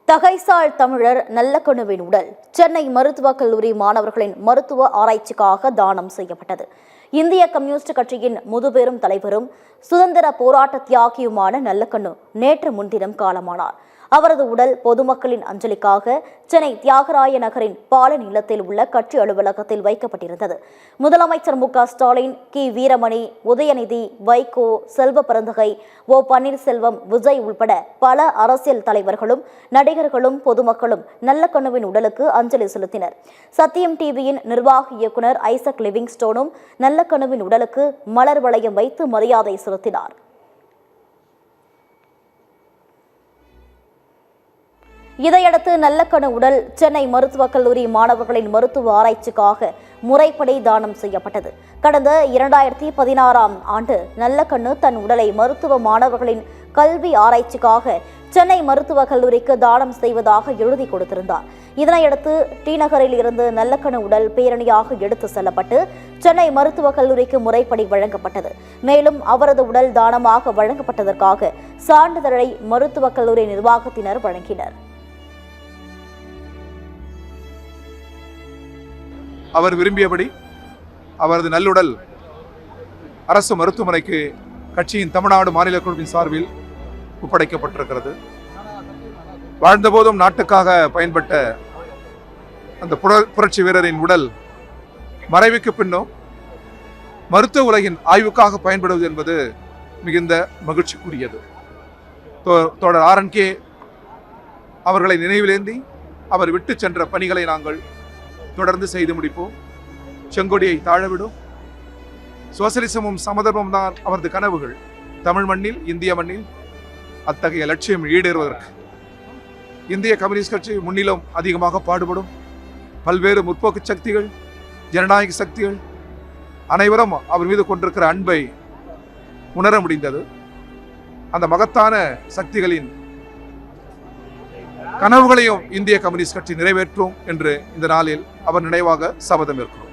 தகைசால் தமிழர் நல்லக்கண்ணுவின் உடல் சென்னை மருத்துவக் கல்லூரி மாணவர்களின் மருத்துவ ஆராய்ச்சிக்காக தானம் செய்யப்பட்டது. இந்திய கம்யூனிஸ்ட் கட்சியின் முதுபெரும் தலைவரும் சுதந்திர போராட்ட தியாகியுமான நல்லக்கண்ணு நேற்று முன்தினம் காலமானார். அவரது உடல் பொதுமக்களின் அஞ்சலிக்காக சென்னை தியாகராய நகரின் பாலன் இல்லத்தில் உள்ள கட்சி அலுவலகத்தில் வைக்கப்பட்டிருந்தது. முதலமைச்சர் மு.க.ஸ்டாலின், கி. வீரமணி, உதயநிதி, வைகோ, செல்வ பெருந்தகை, ஓ. பன்னீர்செல்வம், விஜய் உள்பட பல அரசியல் தலைவர்களும் நடிகர்களும் பொதுமக்களும் நல்லக்கண்ணுவின் உடலுக்கு அஞ்சலி செலுத்தினர். சத்தியம் டிவியின் நிர்வாக இயக்குநர் ஐசக் லிவிங்ஸ்டோனும் நல்லக்கண்ணுவின் உடலுக்கு மலர் வளையம் வைத்து மரியாதை செலுத்தினார். இதையடுத்து நல்லக்கண்ணு உடல் சென்னை மருத்துவக் கல்லூரி மாணவர்களின் மருத்துவ ஆராய்ச்சிக்காக முறைப்படி தானம் செய்யப்பட்டது. கடந்த 2016ஆம் ஆண்டு நல்லக்கண்ணு தன் உடலை மருத்துவ மாணவர்களின் கல்வி ஆராய்ச்சிக்காக சென்னை மருத்துவக் கல்லூரிக்கு தானம் செய்வதாக எழுதி கொடுத்திருந்தார். இதனையடுத்து டி நகரில் இருந்து நல்லக்கண்ணு உடல் பேரணியாக எடுத்து செல்லப்பட்டு சென்னை மருத்துவக் கல்லூரிக்கு முறைப்படி வழங்கப்பட்டது. மேலும் அவரது உடல் தானமாக வழங்கப்பட்டதற்காக சான்றிதழை மருத்துவக் கல்லூரி நிர்வாகத்தினர் வழங்கினர். அவர் விரும்பியபடி அவரது நல்லுடல் அரசு மருத்துவமனைக்கு கட்சியின் தமிழ்நாடு மாநில குழுவின் சார்பில் ஒப்படைக்கப்பட்டிருக்கிறது. வாழ்ந்தபோதும் நாட்டுக்காக பயன்பட்ட அந்த புரட்சி வீரரின் உடல் மறைவுக்கு பின்னும் மருத்துவ உலகின் ஆய்வுக்காக பயன்படுவது என்பது மிகுந்த மகிழ்ச்சிக்குரியது. தோழர் RNK அவர்களை நினைவிலேந்தி அவர் விட்டு சென்ற பணிகளை நாங்கள் தொடர்ந்து செய்து முடிப்போம். செங்கொடியை தாழவிடும். சோசலிசமும் சமதர்மமும் தான் அவரது கனவுகள். தமிழ் மண்ணில், இந்திய மண்ணில் அத்தகைய லட்சியம் ஈடேறுவதற்கு இந்திய கம்யூனிஸ்ட் கட்சி முன்னிலும் அதிகமாக பாடுபடும். பல்வேறு முற்போக்கு சக்திகள், ஜனநாயக சக்திகள் அனைவரும் அவர் மீது கொண்டிருக்கிற அன்பை உணர முடிந்தது. அந்த மகத்தான சக்திகளின் கனவுகளையும் இந்திய கம்யூனிஸ்ட் கட்சி நிறைவேற்றும் என்று இந்த நாளில் அவர் நினைவாக சபதம் ஏற்கிறோம்.